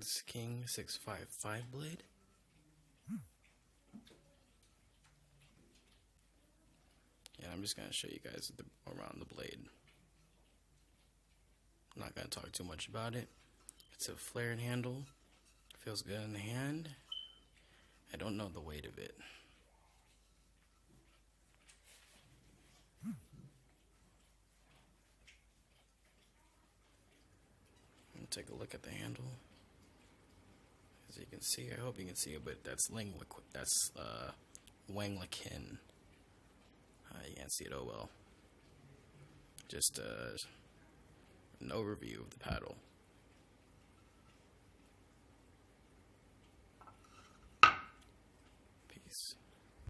Wang's King 655 blade. Yeah, I'm just gonna show you guys around the blade. I'm not gonna talk too much about it. It's a flared handle. Feels good in the hand. I don't know the weight of it. Take a look at the handle. As you can see, I hope you can see it, but that's Wang liqin. You can't see it, oh well. Just an overview of the paddle.